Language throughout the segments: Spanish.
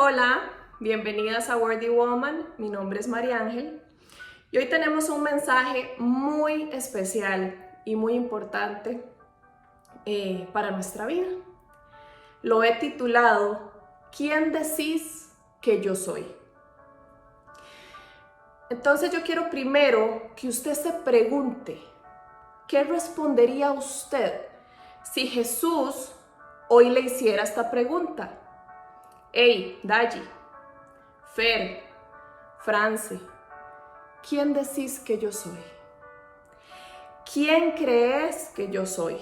Hola, bienvenidas a Worthy Woman, mi nombre es María Ángel y hoy tenemos un mensaje muy especial y muy importante para nuestra vida. Lo he titulado ¿Quién decís que yo soy? Entonces yo quiero primero que usted se pregunte, ¿qué respondería usted si Jesús hoy le hiciera esta pregunta? Hey, Dayi, Fer, France, ¿quién decís que yo soy? ¿Quién crees que yo soy?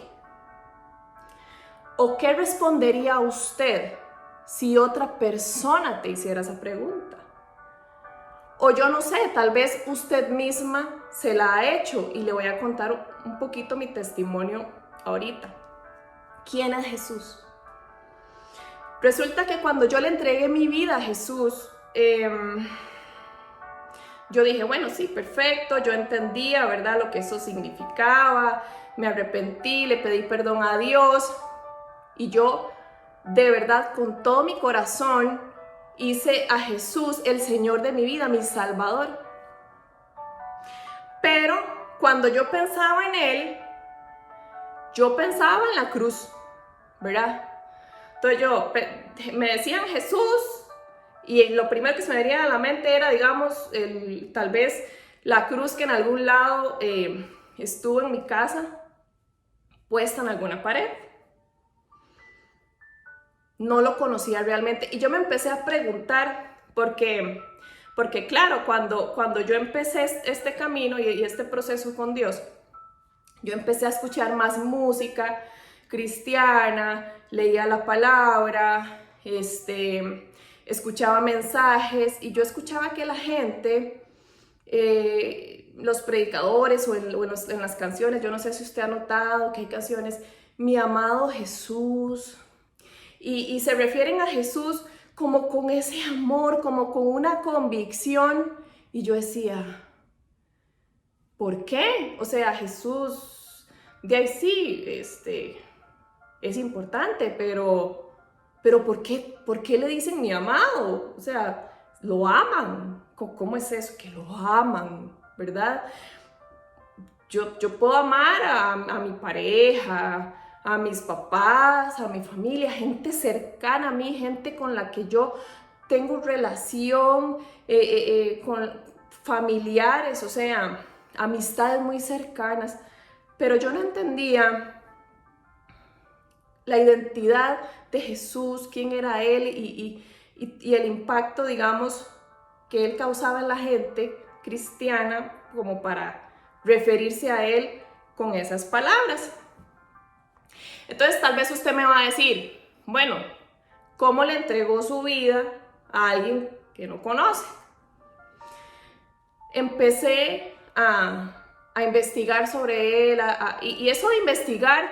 ¿O qué respondería usted si otra persona te hiciera esa pregunta? O yo no sé, tal vez usted misma se la ha hecho y le voy a contar un poquito mi testimonio ahorita. ¿Quién es Jesús? Resulta que cuando yo le entregué mi vida a Jesús, yo dije, bueno, sí, perfecto, yo entendía, ¿verdad?, lo que eso significaba, me arrepentí, le pedí perdón a Dios y yo, de verdad, con todo mi corazón, hice a Jesús el Señor de mi vida, mi Salvador. Pero cuando yo pensaba en Él, yo pensaba en la cruz, ¿verdad? Entonces me decían Jesús y lo primero que se me venía a la mente era, digamos, tal vez la cruz que en algún lado estuvo en mi casa, puesta en alguna pared. No lo conocía realmente y yo me empecé a preguntar porque claro, cuando yo empecé este camino y este proceso con Dios, yo empecé a escuchar más música cristiana, leía la palabra, escuchaba mensajes y yo escuchaba que la gente, los predicadores en las canciones, yo no sé si usted ha notado que hay canciones, mi amado Jesús, y se refieren a Jesús como con ese amor, como con una convicción, y yo decía, ¿por qué? O sea, Jesús, de ahí sí, es importante, pero ¿por qué le dicen mi amado? O sea, lo aman. ¿Cómo es eso? Que lo aman, ¿verdad? Yo puedo amar a mi pareja, a mis papás, a mi familia, gente cercana a mí, gente con la que yo tengo relación, con familiares, o sea, amistades muy cercanas, pero yo no entendía la identidad de Jesús, quién era Él y el impacto, digamos, que Él causaba en la gente cristiana como para referirse a Él con esas palabras. Entonces tal vez usted me va a decir, bueno, ¿cómo le entregó su vida a alguien que no conoce? Empecé a investigar sobre Él, y eso de investigar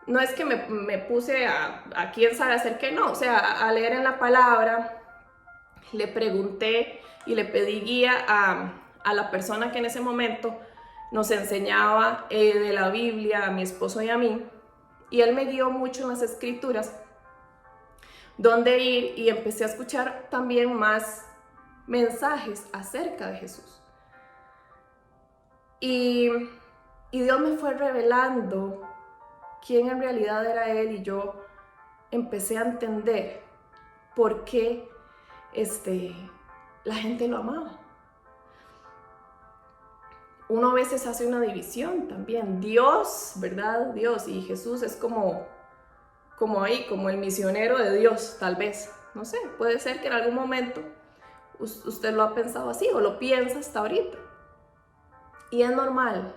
no es que me puse a quién sabe hacer qué, no, o sea, a leer en la palabra, le pregunté y le pedí guía a la persona que en ese momento nos enseñaba de la Biblia, a mi esposo y a mí, y él me guió mucho en las escrituras, donde ir, y empecé a escuchar también más mensajes acerca de Jesús. Y Dios me fue revelando quién en realidad era Él, y yo empecé a entender por qué la gente lo amaba. Uno a veces hace una división también. Dios, ¿verdad? Dios y Jesús es como el misionero de Dios, tal vez. No sé, puede ser que en algún momento usted lo ha pensado así o lo piensa hasta ahorita. Y es normal.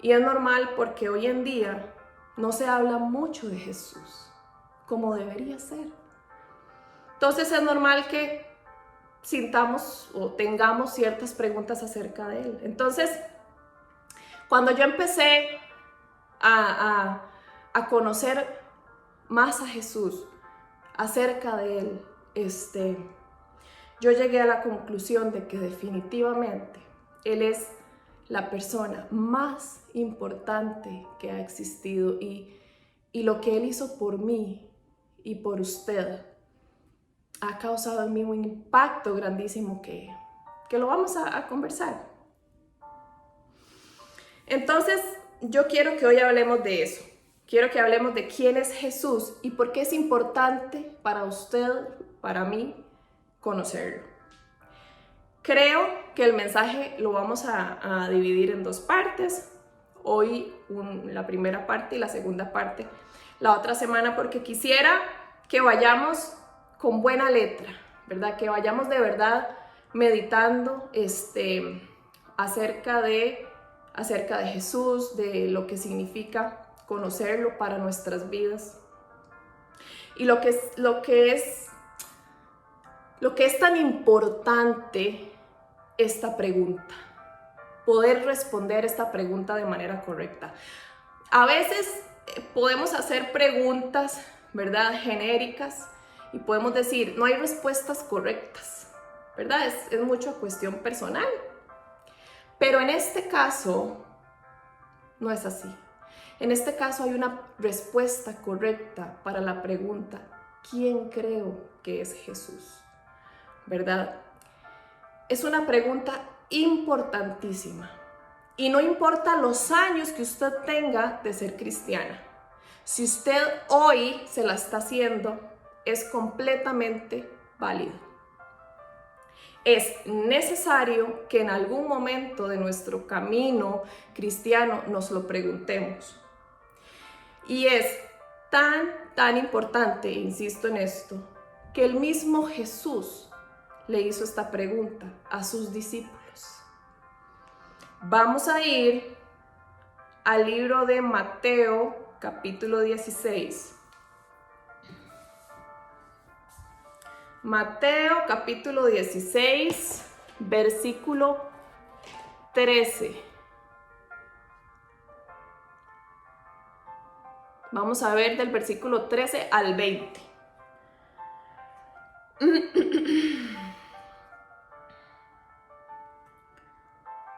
Y es normal porque hoy en día no se habla mucho de Jesús como debería ser. Entonces es normal que sintamos o tengamos ciertas preguntas acerca de Él. Entonces, cuando yo empecé a conocer más a Jesús, acerca de Él, yo llegué a la conclusión de que definitivamente Él es la persona más importante que ha existido, y lo que Él hizo por mí y por usted ha causado en mí un impacto grandísimo que lo vamos a conversar. Entonces, yo quiero que hoy hablemos de eso. Quiero que hablemos de quién es Jesús y por qué es importante para usted, para mí, conocerlo. Creo que el mensaje lo vamos a dividir en dos partes. Hoy la primera parte y la segunda parte la otra semana, porque quisiera que vayamos con buena letra, ¿verdad? Que vayamos de verdad meditando acerca de Jesús, de lo que significa conocerlo para nuestras vidas y lo que es tan importante esta pregunta, poder responder esta pregunta de manera correcta. A veces podemos hacer preguntas, ¿verdad?, genéricas, y podemos decir, no hay respuestas correctas, ¿verdad? Es mucha cuestión personal. Pero en este caso, no es así. En este caso hay una respuesta correcta para la pregunta, ¿quién creo que es Jesús? ¿Verdad? Es una pregunta importantísima. Y no importa los años que usted tenga de ser cristiana. Si usted hoy se la está haciendo, es completamente válido. Es necesario que en algún momento de nuestro camino cristiano nos lo preguntemos. Y es tan importante, insisto en esto, que el mismo Jesús le hizo esta pregunta a sus discípulos. Vamos a ir al libro de Mateo, capítulo 16. Mateo, capítulo 16, versículo 13. Vamos a ver del versículo 13 al 20.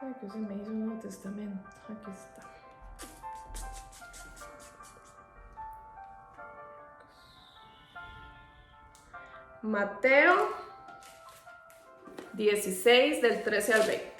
Aquí se me hizo un Nuevo Testamento. Aquí está. Mateo 16, del 13 al 20.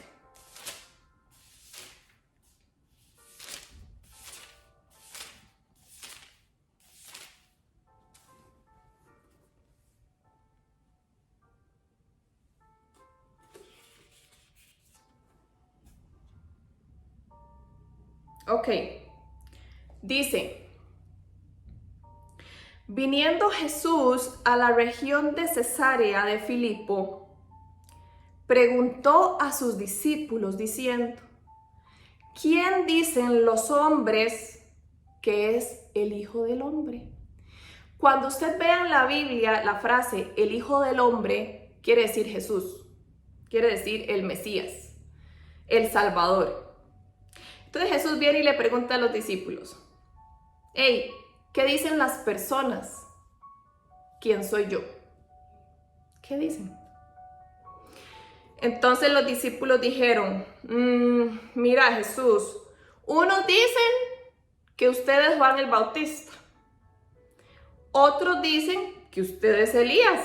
Ok, dice, viniendo Jesús a la región de Cesarea de Filipo, preguntó a sus discípulos diciendo, ¿quién dicen los hombres que es el Hijo del Hombre? Cuando usted vea en la Biblia la frase el Hijo del Hombre, quiere decir Jesús, quiere decir el Mesías, el Salvador. Entonces Jesús viene y le pregunta a los discípulos, hey, ¿qué dicen las personas? ¿Quién soy yo? ¿Qué dicen? Entonces los discípulos dijeron, mira Jesús, unos dicen que usted es Juan el Bautista, otros dicen que usted es Elías,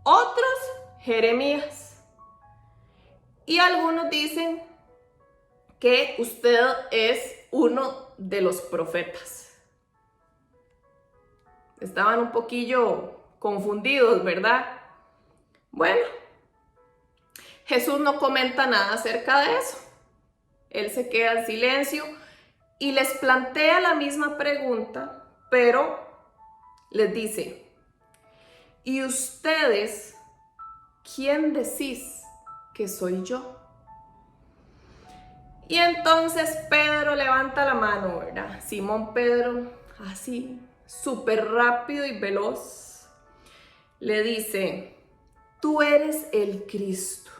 otros Jeremías, y algunos dicen que usted es uno de los profetas. Estaban un poquillo confundidos, ¿verdad? Bueno, Jesús no comenta nada acerca de eso. Él se queda en silencio y les plantea la misma pregunta, pero les dice, ¿y ustedes quién decís que soy yo? Y entonces Pedro levanta la mano, ¿verdad? Simón Pedro, así, súper rápido y veloz, le dice, tú eres el Cristo,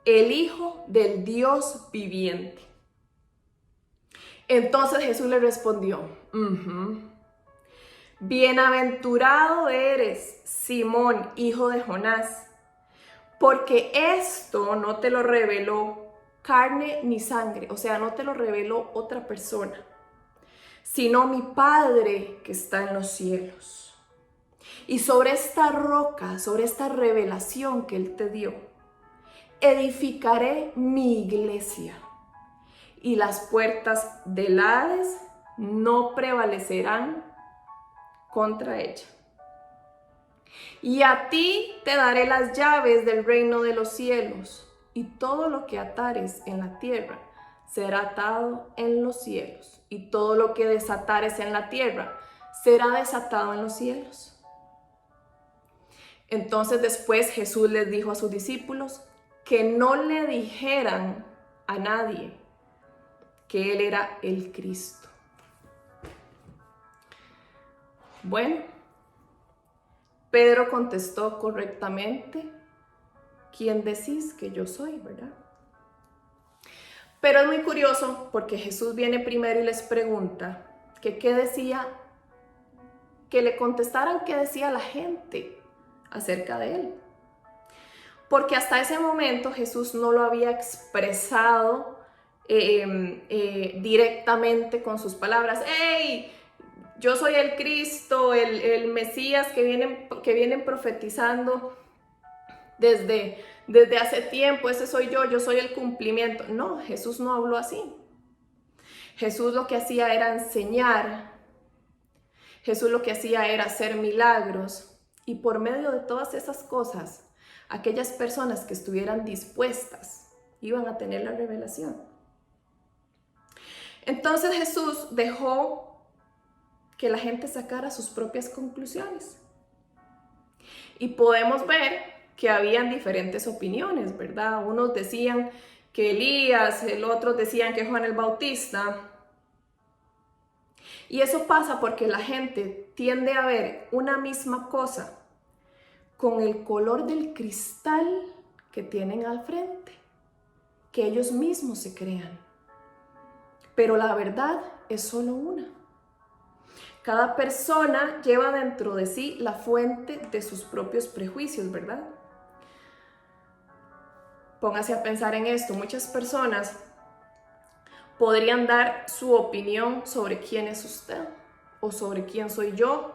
el Hijo del Dios viviente. Entonces Jesús le respondió, bienaventurado eres, Simón, hijo de Jonás, porque esto no te lo reveló carne ni sangre, o sea, no te lo reveló otra persona, sino mi Padre que está en los cielos. Y sobre esta roca, sobre esta revelación que Él te dio, edificaré mi iglesia. Y las puertas del Hades no prevalecerán contra ella. Y a ti te daré las llaves del reino de los cielos, y todo lo que atares en la tierra será atado en los cielos, y todo lo que desatares en la tierra será desatado en los cielos. Entonces después Jesús les dijo a sus discípulos que no le dijeran a nadie que Él era el Cristo. Bueno, Pedro contestó correctamente: ¿quién decís que yo soy, verdad? Pero es muy curioso porque Jesús viene primero y les pregunta que qué decía, que le contestaran qué decía la gente acerca de Él. Porque hasta ese momento Jesús no lo había expresado directamente con sus palabras. ¡Hey! Yo soy el Cristo, el Mesías que vienen profetizando desde hace tiempo. Ese soy yo soy el cumplimiento. No, Jesús no habló así. Jesús lo que hacía era enseñar. Jesús lo que hacía era hacer milagros. Y por medio de todas esas cosas, aquellas personas que estuvieran dispuestas iban a tener la revelación. Entonces Jesús dejó que la gente sacara sus propias conclusiones. Y podemos ver que habían diferentes opiniones, ¿verdad? Unos decían que Elías, otros decían que Juan el Bautista. Y eso pasa porque la gente tiende a ver una misma cosa con el color del cristal que tienen al frente, que ellos mismos se crean. Pero la verdad es solo una. Cada persona lleva dentro de sí la fuente de sus propios prejuicios, ¿verdad? Póngase a pensar en esto. Muchas personas podrían dar su opinión sobre quién es usted o sobre quién soy yo,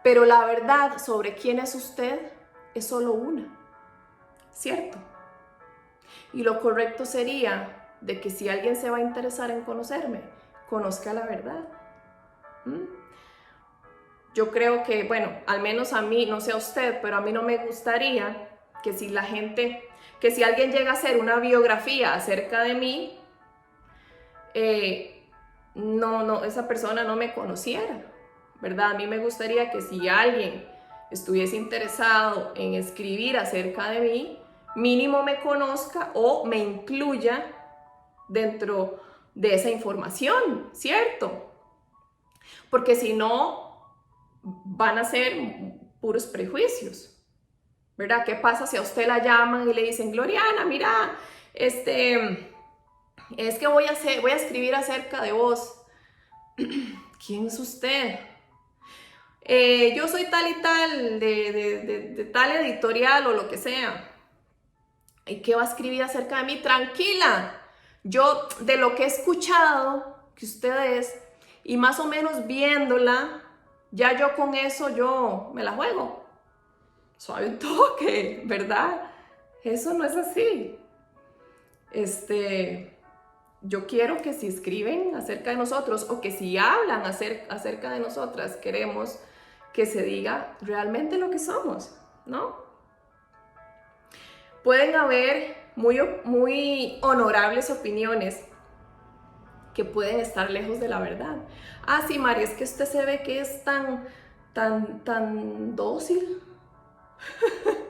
pero la verdad sobre quién es usted es solo una, ¿cierto? Y lo correcto sería de que si alguien se va a interesar en conocerme, conozca la verdad. Yo creo que, bueno, al menos a mí, no sé a usted, pero a mí no me gustaría que si alguien llega a hacer una biografía acerca de mí, esa persona no me conociera, ¿verdad? A mí me gustaría que si alguien estuviese interesado en escribir acerca de mí, mínimo me conozca o me incluya dentro de esa información, ¿cierto? Porque si no, van a ser puros prejuicios, ¿verdad? ¿Qué pasa si a usted la llaman y le dicen: Gloriana, mira, es que voy a escribir acerca de vos? ¿Quién es usted? Yo soy tal y tal, de tal editorial o lo que sea. ¿Y qué va a escribir acerca de mí? Tranquila, yo de lo que he escuchado que usted es, y más o menos viéndola, ya yo con eso yo me la juego. Suave un toque, ¿verdad? Eso no es así. Yo quiero que si escriben acerca de nosotros o que si hablan acerca de nosotras, queremos que se diga realmente lo que somos, ¿no? Pueden haber muy honorables opiniones que pueden estar lejos de la verdad. Ah, sí, María, es que usted se ve que es tan dócil,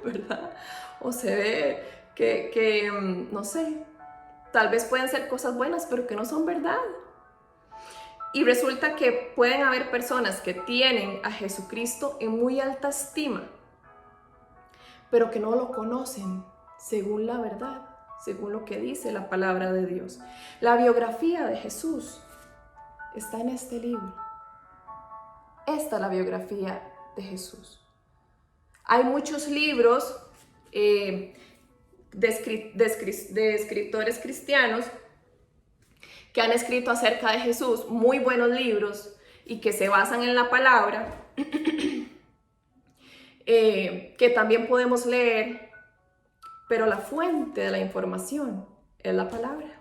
¿verdad? O se ve que no sé, tal vez pueden ser cosas buenas, pero que no son verdad. Y resulta que pueden haber personas que tienen a Jesucristo en muy alta estima, pero que no lo conocen según la verdad, según lo que dice la palabra de Dios. La biografía de Jesús está en este libro. Esta es la biografía de Jesús. Hay muchos libros de escritores cristianos que han escrito acerca de Jesús, muy buenos libros y que se basan en la palabra, que también podemos leer, pero la fuente de la información es la palabra.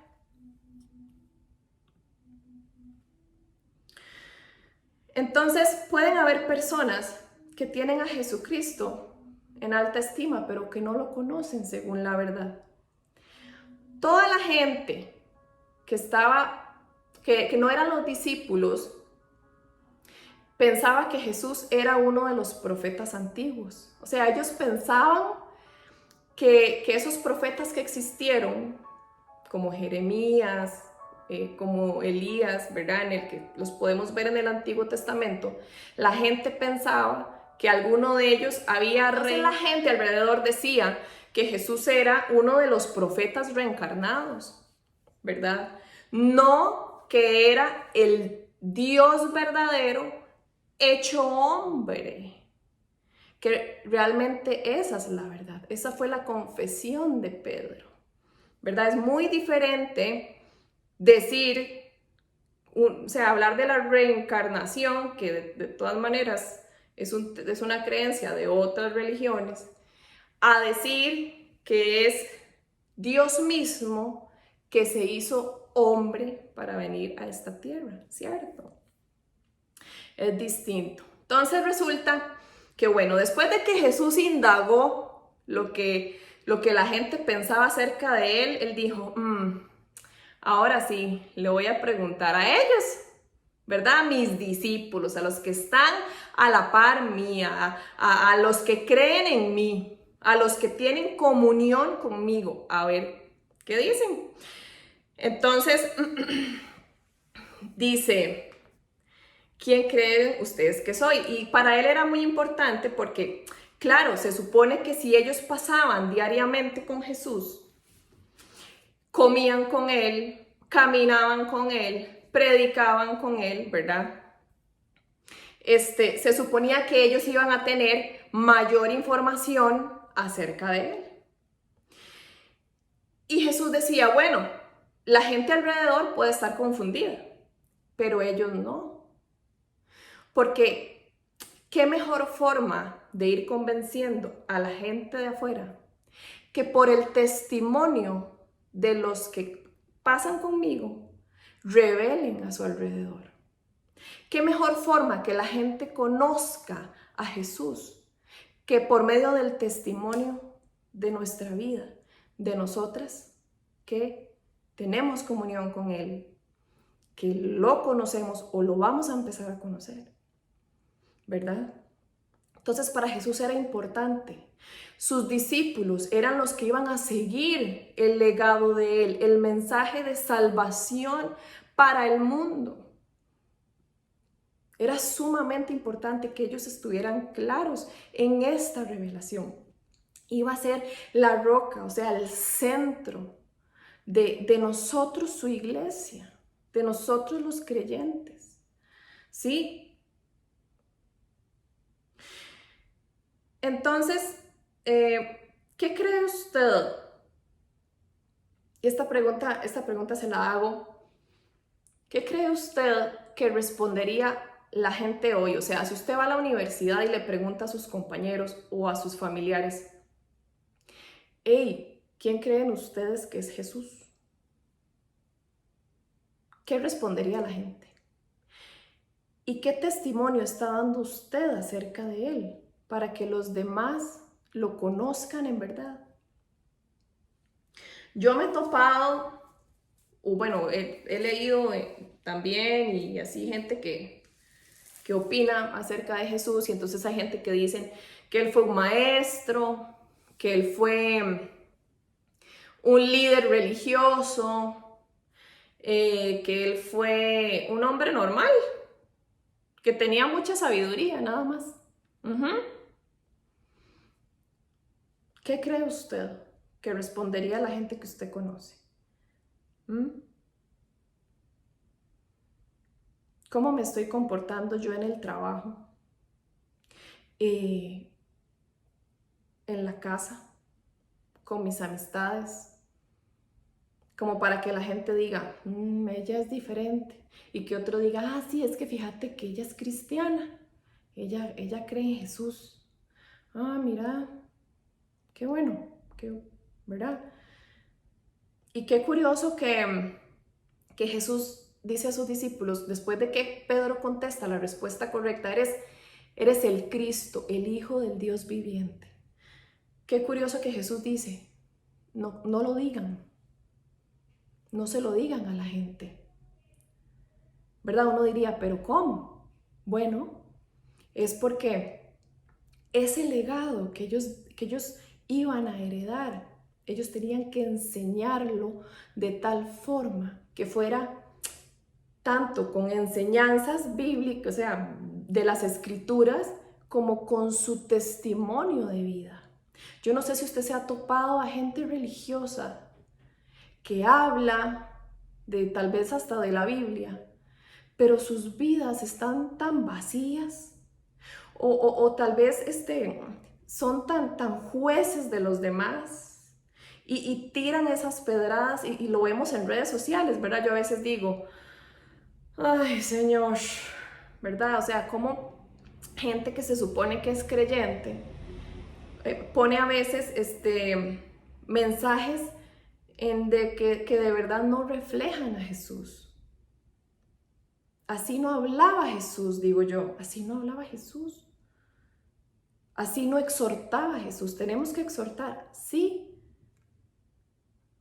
Entonces pueden haber personas que tienen a Jesucristo en alta estima, pero que no lo conocen según la verdad. Toda la gente que no eran los discípulos, pensaba que Jesús era uno de los profetas antiguos. O sea, ellos pensaban que esos profetas que existieron, como Jeremías, como Elías, ¿verdad? En el que los podemos ver en el Antiguo Testamento, la gente pensaba que alguno de ellos había reencarnado. La gente alrededor decía que Jesús era uno de los profetas reencarnados, ¿verdad? No que era el Dios verdadero hecho hombre, que realmente esa es la verdad. Esa fue la confesión de Pedro, ¿verdad? Es muy diferente decir, o sea, hablar de la reencarnación, que de todas maneras es una creencia de otras religiones, a decir que es Dios mismo que se hizo hombre para venir a esta tierra, ¿cierto? Es distinto. Entonces resulta que, bueno, después de que Jesús indagó lo que la gente pensaba acerca de él, él dijo, ahora sí, le voy a preguntar a ellos, ¿verdad? A mis discípulos, a los que están a la par mía, a los que creen en mí, a los que tienen comunión conmigo, a ver qué dicen. Entonces, dice, ¿quién creen ustedes que soy? Y para él era muy importante porque, claro, se supone que si ellos pasaban diariamente con Jesús, comían con él, caminaban con él, predicaban con él, ¿verdad? Se suponía que ellos iban a tener mayor información acerca de él. Y Jesús decía, bueno, la gente alrededor puede estar confundida, pero ellos no. Porque qué mejor forma de ir convenciendo a la gente de afuera que por el testimonio de los que pasan conmigo revelen a su alrededor. Qué mejor forma que la gente conozca a Jesús que por medio del testimonio de nuestra vida, de nosotras que tenemos comunión con Él, que lo conocemos o lo vamos a empezar a conocer, ¿verdad? Entonces para Jesús era importante. Sus discípulos eran los que iban a seguir el legado de Él, el mensaje de salvación para el mundo. Era sumamente importante que ellos estuvieran claros en esta revelación. Iba a ser la roca, o sea, el centro de nosotros, su iglesia, de nosotros los creyentes. ¿Sí? Entonces, ¿qué cree usted? Y esta pregunta se la hago. ¿Qué cree usted que respondería la gente hoy? O sea, si usted va a la universidad y le pregunta a sus compañeros o a sus familiares, hey, ¿quién creen ustedes que es Jesús? ¿Qué respondería la gente? ¿Y qué testimonio está dando usted acerca de Él para que los demás lo conozcan en verdad? Yo me he topado, o bueno, he leído también y así gente que opina acerca de Jesús, y entonces hay gente que dicen que Él fue un maestro, que Él fue un líder religioso, que Él fue un hombre normal, que tenía mucha sabiduría, nada más. ¿Qué cree usted que respondería a la gente que usted conoce? ¿Cómo me estoy comportando yo en el trabajo? En la casa, con mis amistades, como para que la gente diga, ella es diferente, y que otro diga, sí, es que fíjate que ella es cristiana, ella cree en Jesús. Ah, mira, qué bueno, ¿verdad? Y qué curioso que Jesús dice a sus discípulos, después de que Pedro contesta la respuesta correcta, eres el Cristo, el Hijo del Dios viviente. Qué curioso que Jesús dice, no lo digan, no se lo digan a la gente. ¿Verdad? Uno diría, ¿pero cómo? Bueno, es porque ese legado que ellos iban a heredar, ellos tenían que enseñarlo de tal forma que fuera tanto con enseñanzas bíblicas, o sea, de las escrituras, como con su testimonio de vida. Yo no sé si usted se ha topado a gente religiosa que habla de tal vez hasta de la Biblia, pero sus vidas están tan vacías o tal vez son tan jueces de los demás y tiran esas pedradas y lo vemos en redes sociales, ¿verdad? Yo a veces digo, ay, Señor, ¿verdad? O sea, como gente que se supone que es creyente pone a veces mensajes que de verdad no reflejan a Jesús. Así no hablaba Jesús, digo yo, así no hablaba Jesús. Así no exhortaba Jesús. Tenemos que exhortar, sí,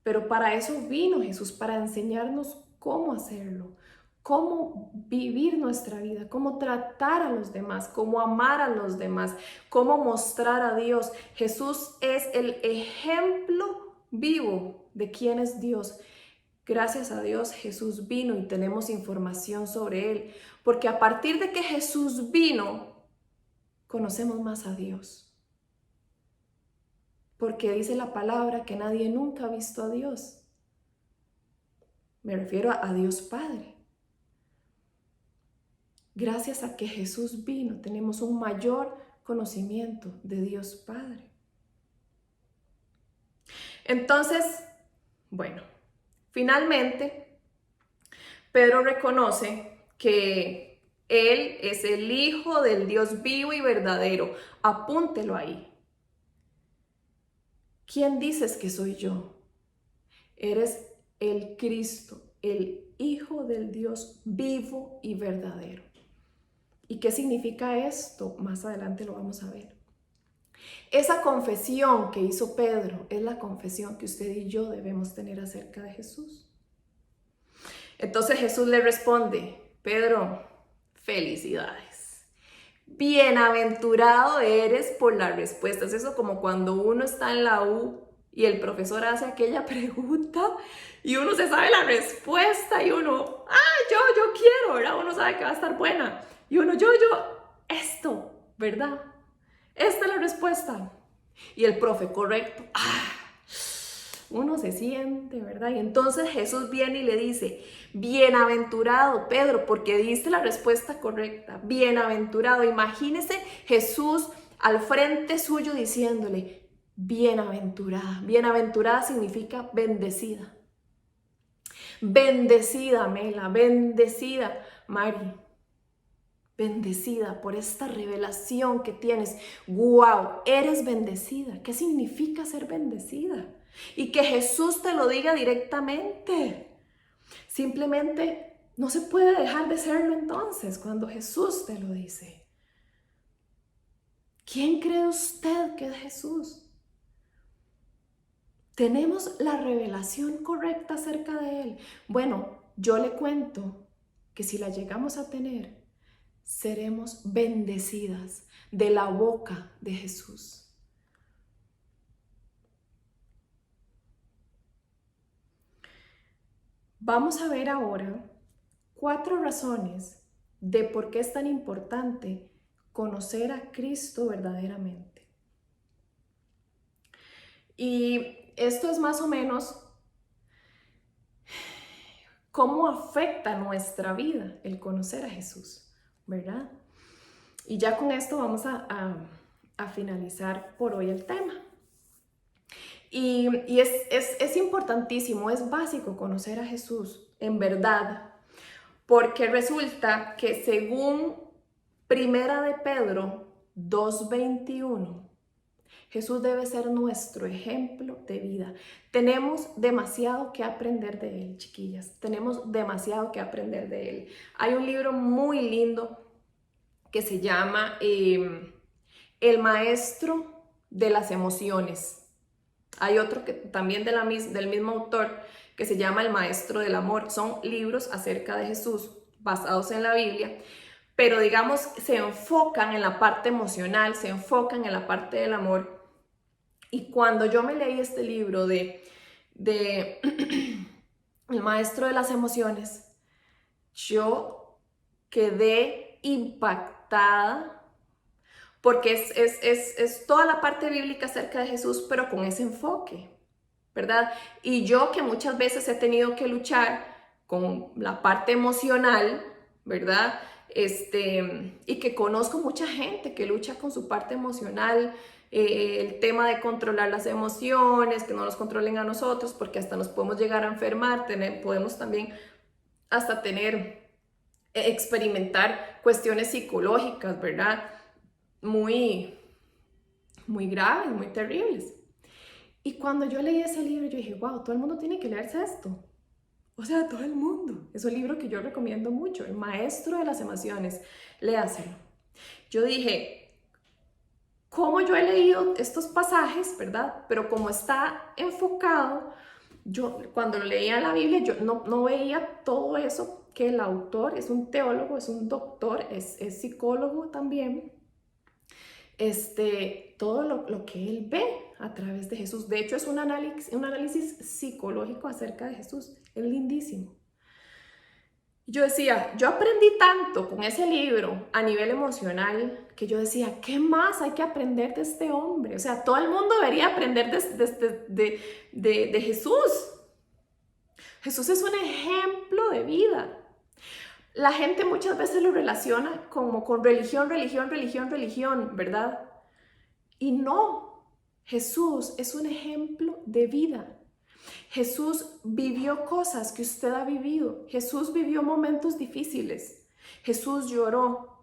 pero para eso vino Jesús, para enseñarnos cómo hacerlo, cómo vivir nuestra vida, cómo tratar a los demás, cómo amar a los demás, cómo mostrar a Dios. Jesús es el ejemplo vivo de quién es Dios. Gracias a Dios Jesús vino y tenemos información sobre Él, porque a partir de que Jesús vino, conocemos más a Dios. Porque dice la palabra que nadie nunca ha visto a Dios. Me refiero a Dios Padre. Gracias a que Jesús vino, tenemos un mayor conocimiento de Dios Padre. Entonces, bueno, finalmente, Pedro reconoce que Él es el Hijo del Dios vivo y verdadero. Apúntelo ahí. ¿Quién dices que soy yo? Eres el Cristo, el Hijo del Dios vivo y verdadero. ¿Y qué significa esto? Más adelante lo vamos a ver. Esa confesión que hizo Pedro es la confesión que usted y yo debemos tener acerca de Jesús. Entonces Jesús le responde, Pedro, felicidades. Bienaventurado eres por las respuestas. Eso como cuando uno está en la U y el profesor hace aquella pregunta y uno se sabe la respuesta y uno, yo quiero, ¿verdad? Uno sabe que va a estar buena. Y uno, esto, ¿verdad? Esta es la respuesta. Y el profe, correcto. Uno se siente, ¿verdad? Y entonces Jesús viene y le dice, bienaventurado Pedro, porque diste la respuesta correcta. Bienaventurado. Imagínese Jesús al frente suyo diciéndole, bienaventurada. Bienaventurada significa bendecida. Bendecida, Mela, bendecida, Mari. Bendecida por esta revelación que tienes. ¡Wow! Eres bendecida. ¿Qué significa ser bendecida? Y que Jesús te lo diga directamente. Simplemente no se puede dejar de serlo entonces cuando Jesús te lo dice. ¿Quién cree usted que es Jesús? ¿Tenemos la revelación correcta acerca de Él? Bueno, yo le cuento que si la llegamos a tener, seremos bendecidas de la boca de Jesús. Vamos a ver ahora 4 razones de por qué es tan importante conocer a Cristo verdaderamente. Y esto es más o menos cómo afecta nuestra vida el conocer a Jesús, ¿verdad? Y ya con esto vamos a finalizar por hoy el tema. Y es importantísimo, es básico conocer a Jesús, en verdad, porque resulta que según Primera de Pedro 2:21, Jesús debe ser nuestro ejemplo de vida. Tenemos demasiado que aprender de Él, chiquillas. Tenemos demasiado que aprender de Él. Hay un libro muy lindo que se llama El Maestro de las Emociones. Hay otro que también del mismo autor que se llama El Maestro del Amor. Son libros acerca de Jesús basados en la Biblia, pero digamos se enfocan en la parte emocional, se enfocan en la parte del amor. Y cuando yo me leí este libro de El Maestro de las Emociones, yo quedé impactada porque es toda la parte bíblica acerca de Jesús, pero con ese enfoque, ¿verdad? Y yo que muchas veces he tenido que luchar con la parte emocional, ¿verdad? Y que conozco mucha gente que lucha con su parte emocional, el tema de controlar las emociones, que no nos controlen a nosotros, porque hasta nos podemos llegar a enfermar, podemos también hasta experimentar cuestiones psicológicas, ¿verdad? Muy graves, muy terribles. Y cuando yo leí ese libro, yo dije, wow, todo el mundo tiene que leerse esto. O sea, todo el mundo. Es un libro que yo recomiendo mucho, El Maestro de las Emociones. Léaselo. Yo dije, ¿cómo yo he leído estos pasajes, verdad? Pero como está enfocado, yo cuando lo leía en la Biblia, yo no veía todo eso que el autor es un teólogo, es un doctor, es psicólogo también. Todo lo que él ve a través de Jesús. De hecho, es un análisis psicológico acerca de Jesús. Es lindísimo. Yo decía, yo aprendí tanto con ese libro a nivel emocional que yo decía, ¿qué más hay que aprender de este hombre? O sea, todo el mundo debería aprender de Jesús. Jesús es un ejemplo de vida. La gente muchas veces lo relaciona como con religión, ¿verdad? Y no, Jesús es un ejemplo de vida. Jesús vivió cosas que usted ha vivido. Jesús vivió momentos difíciles. Jesús lloró.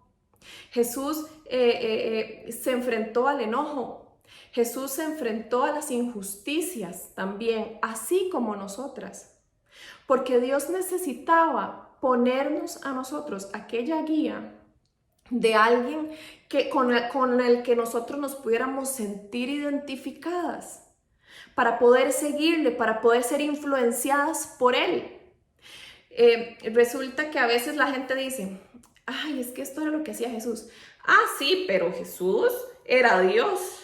Jesús se enfrentó al enojo. Jesús se enfrentó a las injusticias también, así como nosotras. Porque Dios necesitaba ponernos a nosotros aquella guía de alguien con el que nosotros nos pudiéramos sentir identificadas, para poder seguirle, para poder ser influenciadas por él. Resulta que a veces la gente dice, ay, es que esto era lo que hacía Jesús. Ah, sí, pero Jesús era Dios.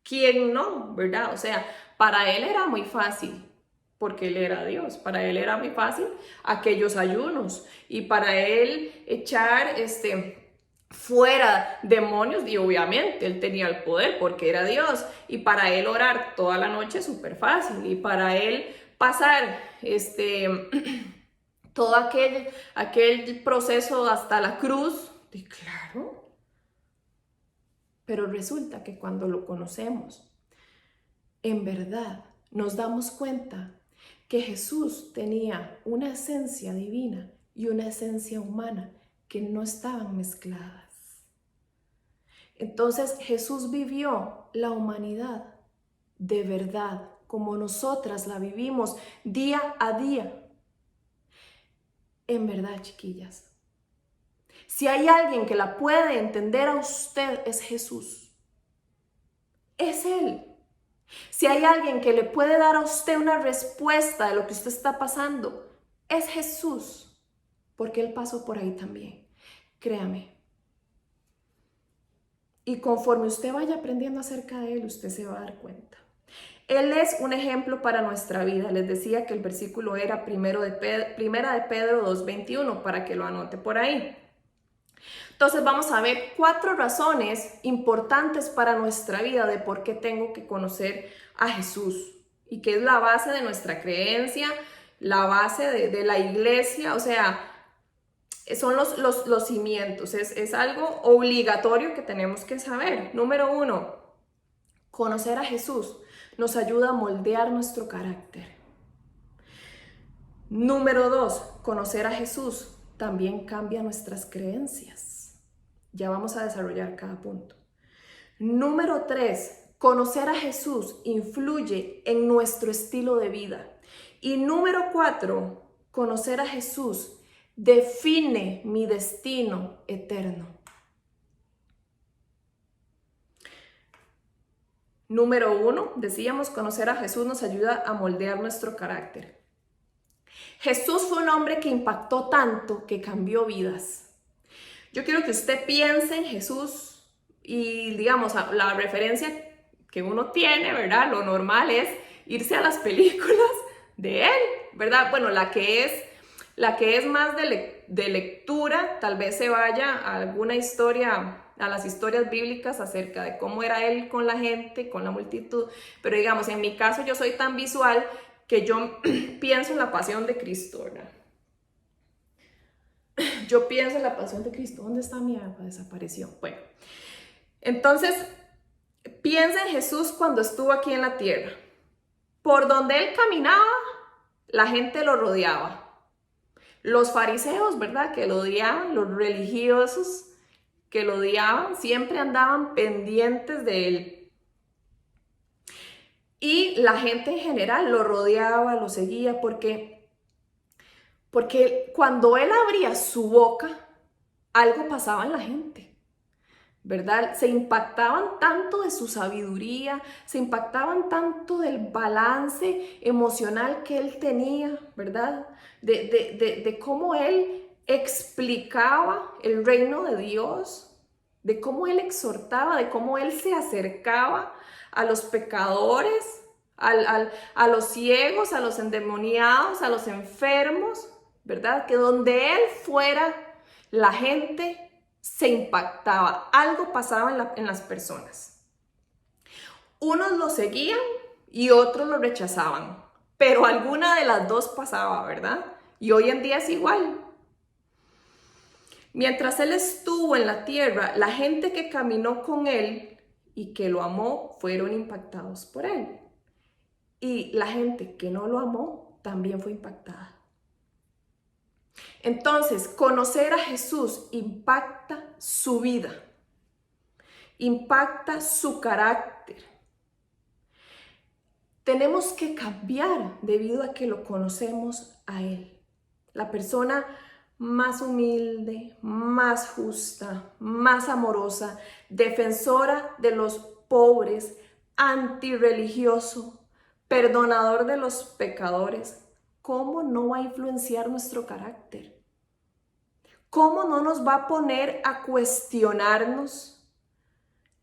¿Quién no? ¿Verdad? O sea, para él era muy fácil, porque él era Dios. Para él era muy fácil aquellos ayunos, y para él echar fuera demonios, y obviamente él tenía el poder porque era Dios, y para él orar toda la noche es súper fácil, y para él pasar todo aquel proceso hasta la cruz, y claro. Pero resulta que cuando lo conocemos, en verdad nos damos cuenta que Jesús tenía una esencia divina y una esencia humana que no estaban mezcladas. Entonces Jesús vivió la humanidad de verdad, como nosotras la vivimos día a día. En verdad, chiquillas, si hay alguien que la puede entender a usted, es Jesús. Es Él. Si hay alguien que le puede dar a usted una respuesta de lo que usted está pasando, es Jesús, porque Él pasó por ahí también. Créame. Y conforme usted vaya aprendiendo acerca de Él, usted se va a dar cuenta. Él es un ejemplo para nuestra vida. Les decía que el versículo era Primera de Pedro 2:21, para que lo anote por ahí. Entonces vamos a ver 4 razones importantes para nuestra vida de por qué tengo que conocer a Jesús, y que es la base de nuestra creencia, la base de la iglesia. O sea, son los cimientos, es algo obligatorio que tenemos que saber. Número 1, conocer a Jesús nos ayuda a moldear nuestro carácter. Número 2, conocer a Jesús también cambia nuestras creencias. Ya vamos a desarrollar cada punto. Número 3, Conocer a Jesús influye en nuestro estilo de vida. Y número 4, conocer a Jesús define mi destino eterno. Número 1, decíamos, conocer a Jesús nos ayuda a moldear nuestro carácter. Jesús fue un hombre que impactó tanto que cambió vidas. Yo quiero que usted piense en Jesús y, digamos, la referencia que uno tiene, ¿verdad? Lo normal es irse a las películas de él, ¿verdad? Bueno, la que es más de lectura, tal vez se vaya a alguna historia, a las historias bíblicas acerca de cómo era él con la gente, con la multitud. Pero digamos, en mi caso yo soy tan visual que yo pienso en la pasión de Cristo, ¿verdad? Yo pienso en la pasión de Cristo. ¿Dónde está mi agua? Desapareció. Bueno, entonces piensa en Jesús cuando estuvo aquí en la tierra. Por donde él caminaba, la gente lo rodeaba. Los fariseos, ¿verdad? Que lo odiaban, los religiosos que lo odiaban, siempre andaban pendientes de él. Y la gente en general lo rodeaba, lo seguía, porque cuando él abría su boca, algo pasaba en la gente, ¿verdad? Se impactaban tanto de su sabiduría, se impactaban tanto del balance emocional que él tenía, ¿verdad? De cómo él explicaba el reino de Dios, de cómo él exhortaba, de cómo él se acercaba a los pecadores, a los ciegos, a los endemoniados, a los enfermos, ¿verdad? Que donde él fuera, la gente se impactaba, algo pasaba en las personas. Unos lo seguían y otros lo rechazaban, pero alguna de las dos pasaba, ¿verdad? Y hoy en día es igual. Mientras él estuvo en la tierra, la gente que caminó con él y que lo amó fueron impactados por él. Y la gente que no lo amó también fue impactada. Entonces, conocer a Jesús impacta su vida, impacta su carácter. Tenemos que cambiar debido a que lo conocemos a Él. La persona más humilde, más justa, más amorosa, defensora de los pobres, antirreligioso, perdonador de los pecadores. ¿Cómo no va a influenciar nuestro carácter? ¿Cómo no nos va a poner a cuestionarnos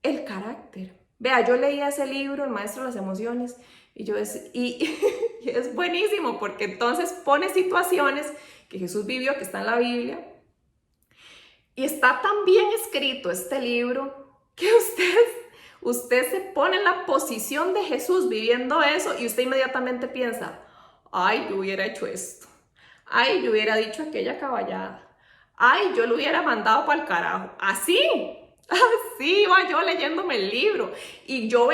el carácter? Vea, yo leía ese libro, El Maestro de las Emociones, y es buenísimo porque entonces pone situaciones que Jesús vivió, que está en la Biblia, y está tan bien escrito este libro que usted se pone en la posición de Jesús viviendo eso y usted inmediatamente piensa, ay, yo hubiera hecho esto, ay, yo hubiera dicho aquella caballada, ay, yo lo hubiera mandado para el carajo, así iba yo leyéndome el libro y yo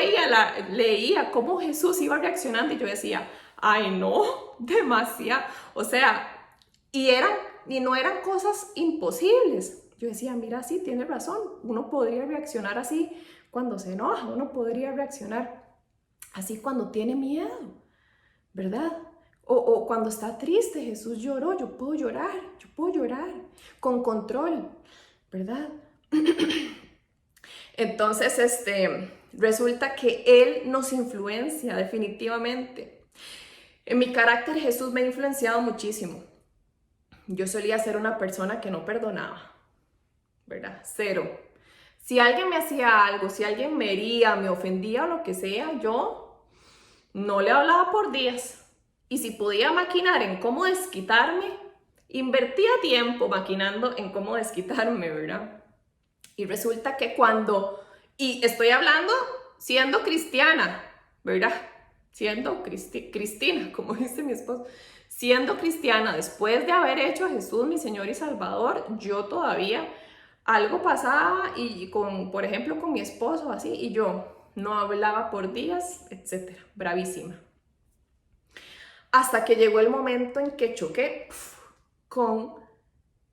leía cómo Jesús iba reaccionando y yo decía, ay no, demasiado, o sea, y no eran cosas imposibles. Yo decía, mira, sí, tiene razón, uno podría reaccionar así cuando se enoja, uno podría reaccionar así cuando tiene miedo, ¿verdad? O cuando está triste, Jesús lloró, yo puedo llorar con control, ¿verdad? Entonces, resulta que Él nos influencia definitivamente. En mi carácter Jesús me ha influenciado muchísimo. Yo solía ser una persona que no perdonaba, ¿verdad? Cero. Si alguien me hacía algo, si alguien me hería, me ofendía o lo que sea, yo no le hablaba por días. Y si podía maquinar en cómo desquitarme, invertía tiempo maquinando en cómo desquitarme, ¿verdad? Y resulta que y estoy hablando siendo cristiana, ¿verdad? Siendo Cristina, como dice mi esposo, siendo cristiana, después de haber hecho a Jesús mi Señor y Salvador, yo todavía algo pasaba y por ejemplo, con mi esposo así, y yo no hablaba por días, etcétera, bravísima. Hasta que llegó el momento en que choqué con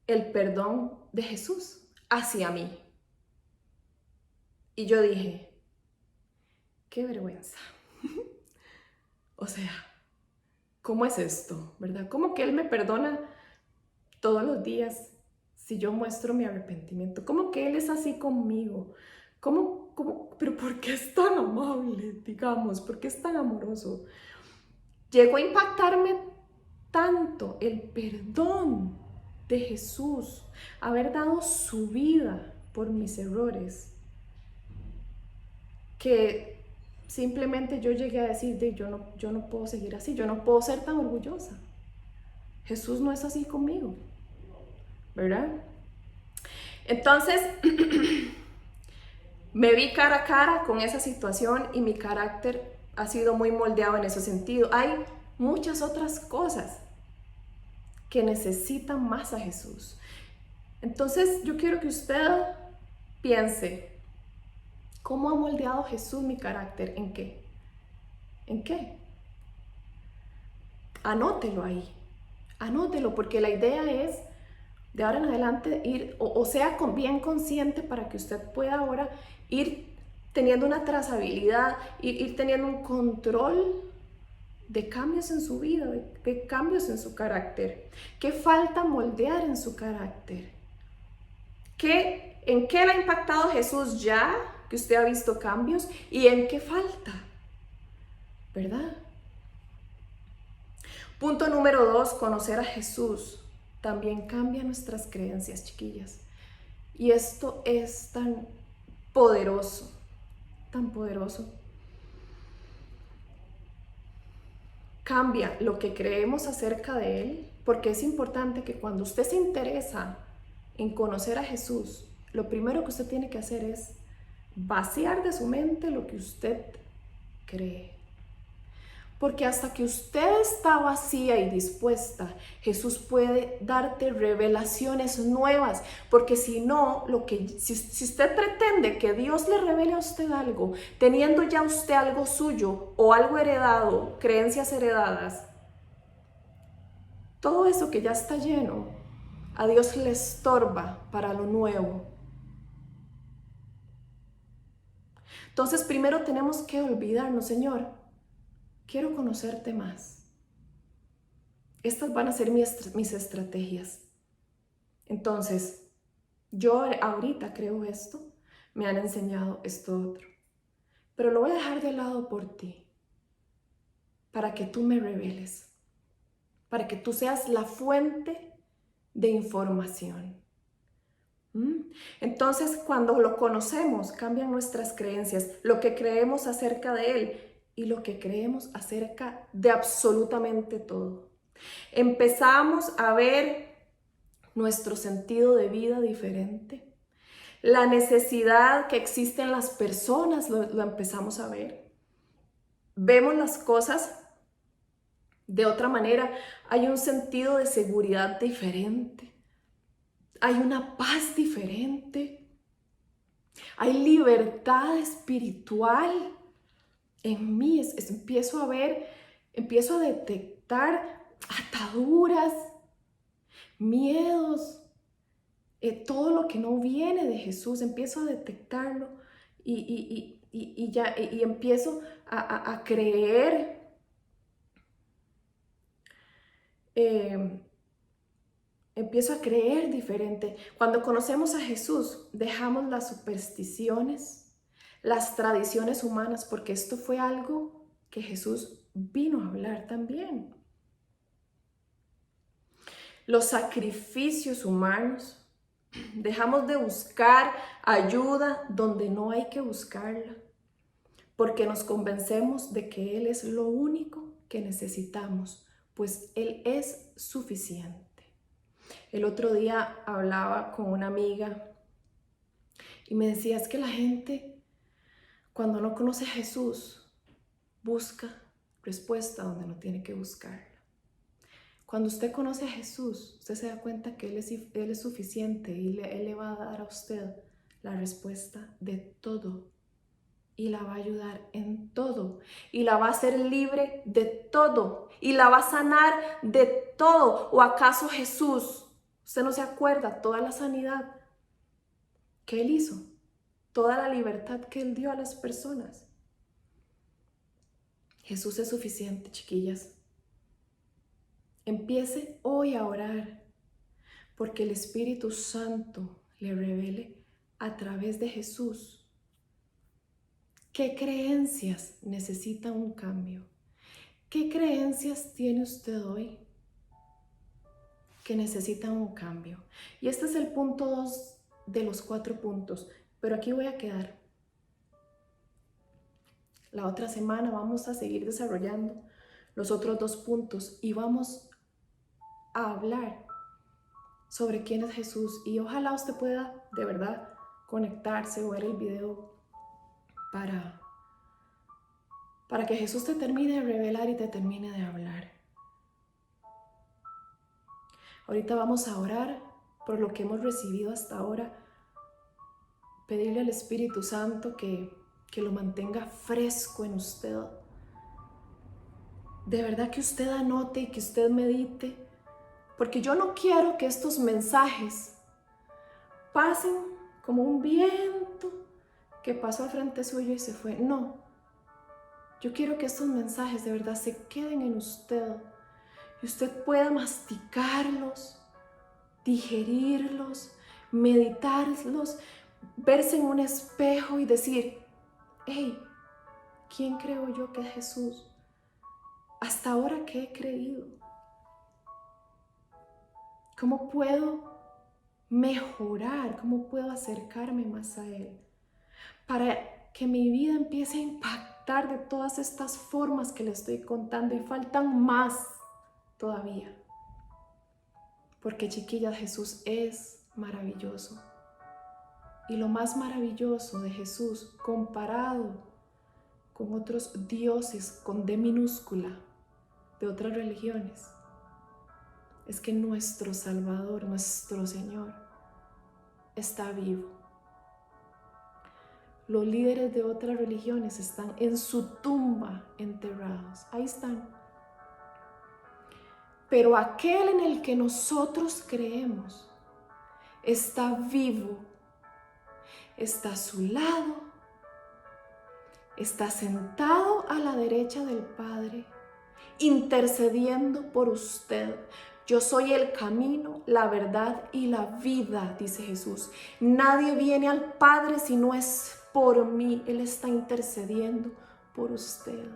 el perdón de Jesús hacia mí. Y yo dije, qué vergüenza. O sea, ¿cómo es esto? ¿Verdad? ¿Cómo que Él me perdona todos los días si yo muestro mi arrepentimiento? ¿Cómo que Él es así conmigo? Pero ¿por qué es tan amable, digamos? ¿Por qué es tan amoroso? Llegó a impactarme tanto el perdón de Jesús, haber dado su vida por mis errores, que simplemente yo llegué a decir, yo no puedo seguir así, yo no puedo ser tan orgullosa. Jesús no es así conmigo, ¿verdad? Entonces, me vi cara a cara con esa situación y mi carácter ha sido muy moldeado en ese sentido. Hay muchas otras cosas que necesitan más a Jesús. Entonces, yo quiero que usted piense, ¿cómo ha moldeado Jesús mi carácter? ¿En qué? ¿En qué? Anótelo ahí. Anótelo, porque la idea es de ahora en adelante ir, o sea, bien consciente para que usted pueda ahora ir teniendo una trazabilidad, ir teniendo un control de cambios en su vida, de cambios en su carácter. ¿Qué falta moldear en su carácter? ¿En qué le ha impactado Jesús ya, que usted ha visto cambios? ¿Y en qué falta? ¿Verdad? Punto número 2, conocer a Jesús también cambia nuestras creencias, chiquillas. Y esto es tan poderoso, tan poderoso. Cambia lo que creemos acerca de Él, porque es importante que cuando usted se interesa en conocer a Jesús, lo primero que usted tiene que hacer es vaciar de su mente lo que usted cree. Porque hasta que usted está vacía y dispuesta, Jesús puede darte revelaciones nuevas. Porque si no, si usted pretende que Dios le revele a usted algo, teniendo ya usted algo suyo o algo heredado, creencias heredadas, todo eso que ya está lleno, a Dios le estorba para lo nuevo. Entonces, primero tenemos que olvidarnos, Señor, quiero conocerte más. Estas van a ser mis estrategias. Entonces, yo ahorita creo esto, me han enseñado esto otro, pero lo voy a dejar de lado por ti, para que tú me reveles, para que tú seas la fuente de información. Entonces, cuando lo conocemos, cambian nuestras creencias, lo que creemos acerca de Él y lo que creemos acerca de absolutamente todo. Empezamos a ver nuestro sentido de vida diferente. La necesidad que existe en las personas lo empezamos a ver. Vemos las cosas de otra manera. Hay un sentido de seguridad diferente. Hay una paz diferente. Hay libertad espiritual en mí. Empiezo a ver, empiezo a detectar ataduras, miedos, todo lo que no viene de Jesús, empiezo a detectarlo y empiezo a creer. Empiezo a creer diferente. Cuando conocemos a Jesús, dejamos las supersticiones, las tradiciones humanas, porque esto fue algo que Jesús vino a hablar también. Los sacrificios humanos. Dejamos de buscar ayuda donde no hay que buscarla, porque nos convencemos de que Él es lo único que necesitamos, pues Él es suficiente. El otro día hablaba con una amiga y me decía, es que la gente cuando no conoce a Jesús busca respuesta donde no tiene que buscarla. Cuando usted conoce a Jesús, usted se da cuenta que Él es suficiente y Él le va a dar a usted la respuesta de todo y la va a ayudar en todo y la va a hacer libre de todo y la va a sanar de todo. ¿O acaso Jesús, usted no se acuerda toda la sanidad que Él hizo, toda la libertad que Él dio a las personas? Jesús es suficiente, chiquillas. Empiece hoy a orar porque el Espíritu Santo le revele a través de Jesús qué creencias necesitan un cambio. ¿Qué creencias tiene usted hoy que necesitan un cambio? Y este es el punto 2 de los 4 puntos, pero aquí voy a quedar. La otra semana vamos a seguir desarrollando los otros 2 puntos y vamos a hablar sobre quién es Jesús. Y ojalá usted pueda de verdad conectarse o ver el video para que Jesús te termine de revelar y te termine de hablar. Ahorita vamos a orar por lo que hemos recibido hasta ahora. Pedirle al Espíritu Santo que lo mantenga fresco en usted. De verdad que usted anote y que usted medite. Porque yo no quiero que estos mensajes pasen como un viento que pasó al frente suyo y se fue. No. Yo quiero que estos mensajes de verdad se queden en usted. Y usted pueda masticarlos, digerirlos, meditarlos, verse en un espejo y decir, hey, ¿quién creo yo que es Jesús? ¿Hasta ahora qué he creído? ¿Cómo puedo mejorar? ¿Cómo puedo acercarme más a Él? Para que mi vida empiece a impactar de todas estas formas que le estoy contando, y faltan más todavía. Porque, chiquillas, Jesús es maravilloso. Y lo más maravilloso de Jesús comparado con otros dioses con D minúscula de otras religiones es que nuestro Salvador, nuestro Señor, está vivo. Los líderes de otras religiones están en su tumba enterrados. Ahí están. Pero aquel en el que nosotros creemos está vivo, está a su lado, está sentado a la derecha del Padre, intercediendo por usted. Yo soy el camino, la verdad y la vida, dice Jesús. Nadie viene al Padre si no es por mí. Él está intercediendo por usted.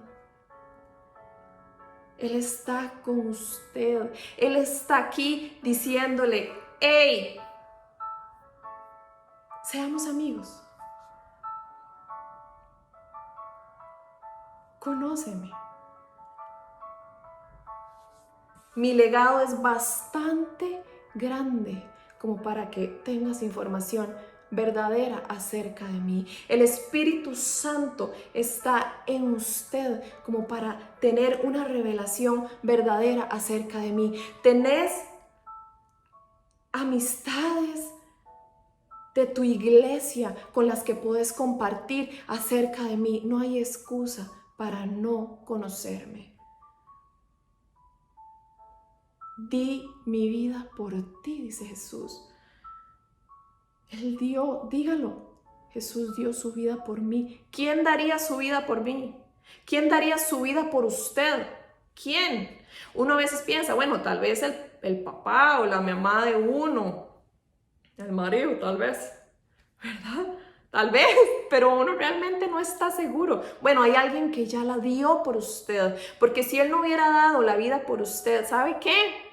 Él está con usted. Él está aquí diciéndole, hey, seamos amigos. Conóceme. Mi legado es bastante grande como para que tengas información verdadera acerca de mí. El Espíritu Santo está en usted como para tener una revelación verdadera acerca de mí. Tenés amistades de tu iglesia con las que puedes compartir acerca de mí. No hay excusa para no conocerme. Di mi vida por ti, dice Jesús. Él dio, dígalo, Jesús dio su vida por mí. ¿Quién daría su vida por mí? ¿Quién daría su vida por usted? ¿Quién? Uno a veces piensa, bueno, tal vez el papá o la mamá de uno, el marido, tal vez, ¿verdad? Tal vez, pero uno realmente no está seguro. Bueno, hay alguien que ya la dio por usted, porque si Él no hubiera dado la vida por usted, ¿sabe qué?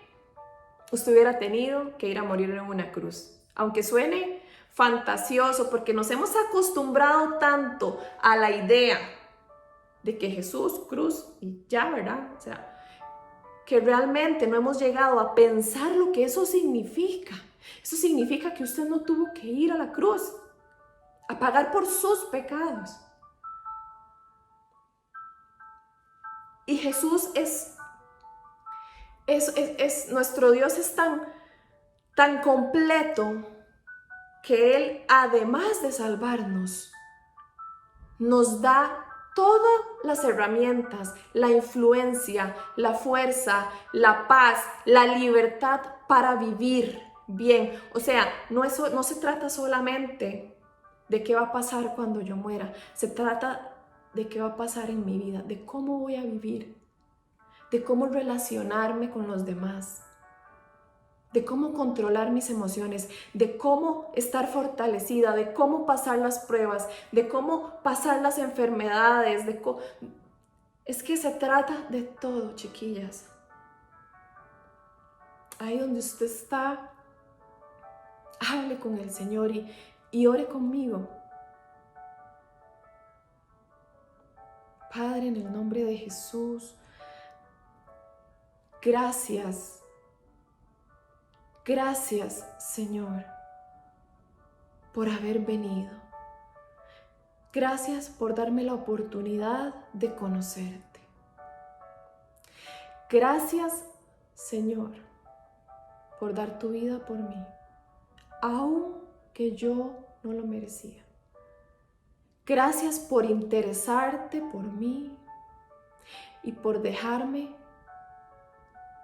Usted hubiera tenido que ir a morir en una cruz. Aunque suene fantasioso, porque nos hemos acostumbrado tanto a la idea de que Jesús, cruz y ya, ¿verdad? O sea, que realmente no hemos llegado a pensar lo que eso significa. Eso significa que usted no tuvo que ir a la cruz a pagar por sus pecados. Y Jesús nuestro Dios es tan completo que Él, además de salvarnos, nos da todas las herramientas, la influencia, la fuerza, la paz, la libertad para vivir bien. O sea, no se trata solamente de qué va a pasar cuando yo muera. Se trata de qué va a pasar en mi vida, de cómo voy a vivir, de cómo relacionarme con los demás, de cómo controlar mis emociones, de cómo estar fortalecida, de cómo pasar las pruebas, de cómo pasar las enfermedades, es que se trata de todo, chiquillas. Ahí donde usted está, hable con el Señor y ore conmigo. Padre, en el nombre de Jesús, gracias. Gracias, Señor, por haber venido. Gracias por darme la oportunidad de conocerte. Gracias, Señor, por dar tu vida por mí, aun que yo no lo merecía. Gracias por interesarte por mí y por dejarme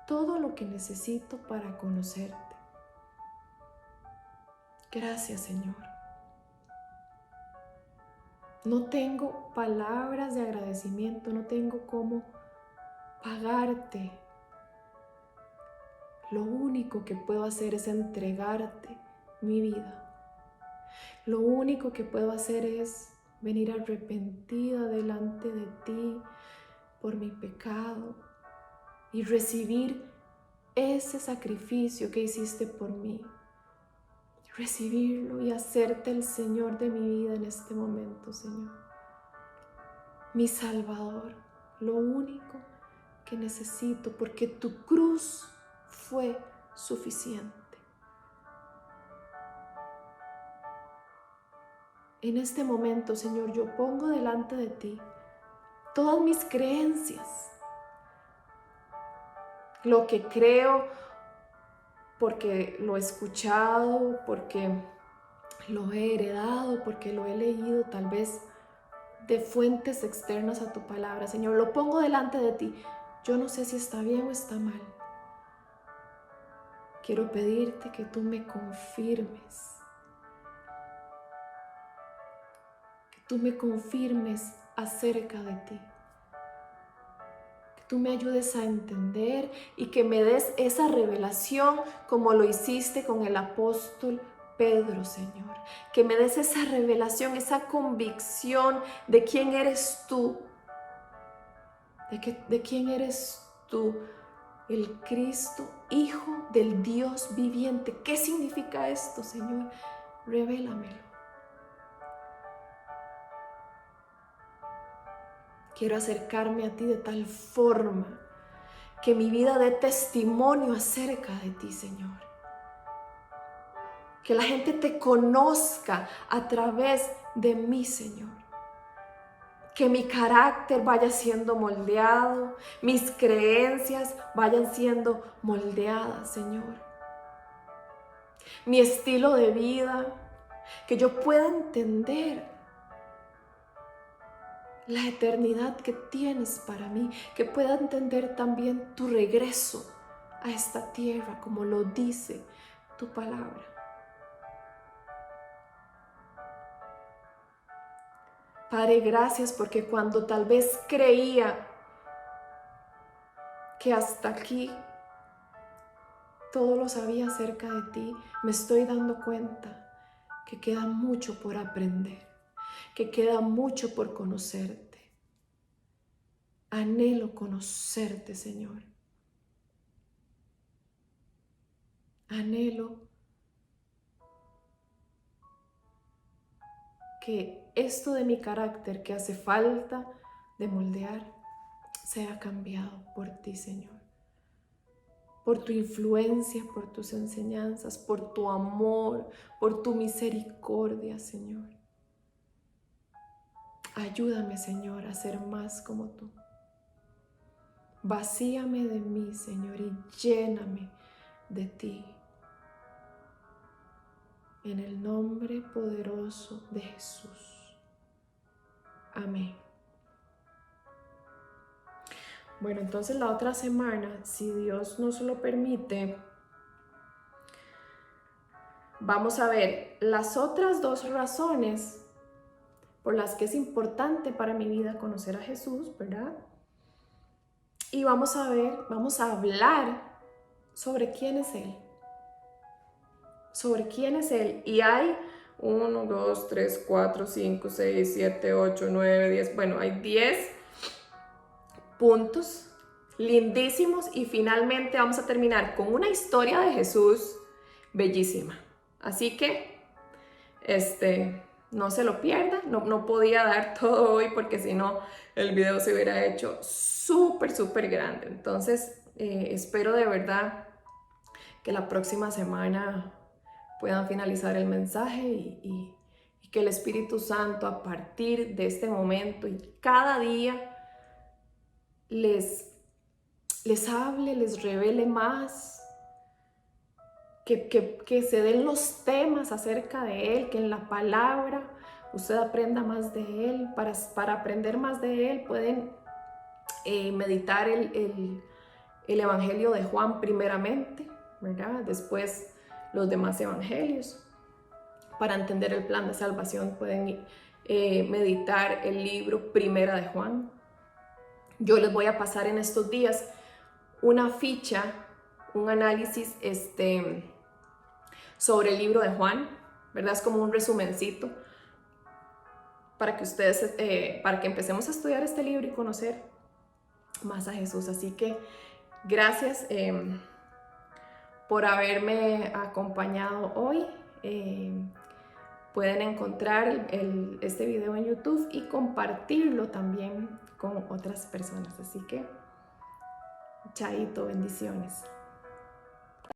todo lo que necesito para conocerte. Gracias, Señor. No tengo palabras de agradecimiento, no tengo cómo pagarte. Lo único que puedo hacer es entregarte mi vida. Lo único que puedo hacer es venir arrepentida delante de ti por mi pecado y recibir ese sacrificio que hiciste por mí. Recibirlo y hacerte el Señor de mi vida en este momento, Señor. Mi Salvador, lo único que necesito, porque tu cruz fue suficiente. En este momento, Señor, yo pongo delante de ti todas mis creencias, lo que creo porque lo he escuchado, porque lo he heredado, porque lo he leído tal vez de fuentes externas a tu palabra. Señor, lo pongo delante de ti. Yo no sé si está bien o está mal. Quiero pedirte que tú me confirmes. Que tú me confirmes acerca de ti. Que tú me ayudes a entender y que me des esa revelación como lo hiciste con el apóstol Pedro, Señor. Que me des esa revelación, esa convicción de quién eres tú. De quién eres tú, el Cristo, Hijo del Dios viviente. ¿Qué significa esto, Señor? Revélamelo. Quiero acercarme a ti de tal forma que mi vida dé testimonio acerca de ti, Señor. Que la gente te conozca a través de mí, Señor. Que mi carácter vaya siendo moldeado, mis creencias vayan siendo moldeadas, Señor. Mi estilo de vida, que yo pueda entender la eternidad que tienes para mí, que pueda entender también tu regreso a esta tierra, como lo dice tu palabra. Padre, gracias porque cuando tal vez creía que hasta aquí todo lo sabía acerca de ti, me estoy dando cuenta que queda mucho por aprender, que queda mucho por conocerte. Anhelo conocerte, Señor. Anhelo que esto de mi carácter que hace falta de moldear sea cambiado por ti, Señor. Por tu influencia, por tus enseñanzas, por tu amor, por tu misericordia, Señor. Ayúdame, Señor, a ser más como tú. Vacíame de mí, Señor, y lléname de ti. En el nombre poderoso de Jesús. Amén. Bueno, entonces la otra semana, si Dios nos lo permite, vamos a ver las otras dos razones por las que es importante para mi vida conocer a Jesús, ¿verdad? Y vamos a hablar sobre quién es Él. Sobre quién es Él. Y hay 1, 2, 3, 4, 5, 6, 7, 8, 9, 10. Bueno, hay 10 puntos lindísimos y finalmente vamos a terminar con una historia de Jesús bellísima. Así que, no se lo pierda. No podía dar todo hoy porque si no el video se hubiera hecho súper grande. Entonces, espero de verdad que la próxima semana puedan finalizar el mensaje y que el Espíritu Santo a partir de este momento y cada día les hable, les revele más, que se den los temas acerca de Él, que en la palabra usted aprenda más de Él. Para aprender más de Él pueden meditar el Evangelio de Juan primeramente, ¿verdad? Después los demás evangelios. Para entender el plan de salvación pueden meditar el libro Primera de Juan. Yo les voy a pasar en estos días una ficha, un análisis sobre el libro de Juan, ¿verdad? Es como un resumencito para que ustedes, para que empecemos a estudiar este libro y conocer más a Jesús. Así que gracias por haberme acompañado hoy. Pueden encontrar este video en YouTube y compartirlo también con otras personas. Así que, chaito, bendiciones.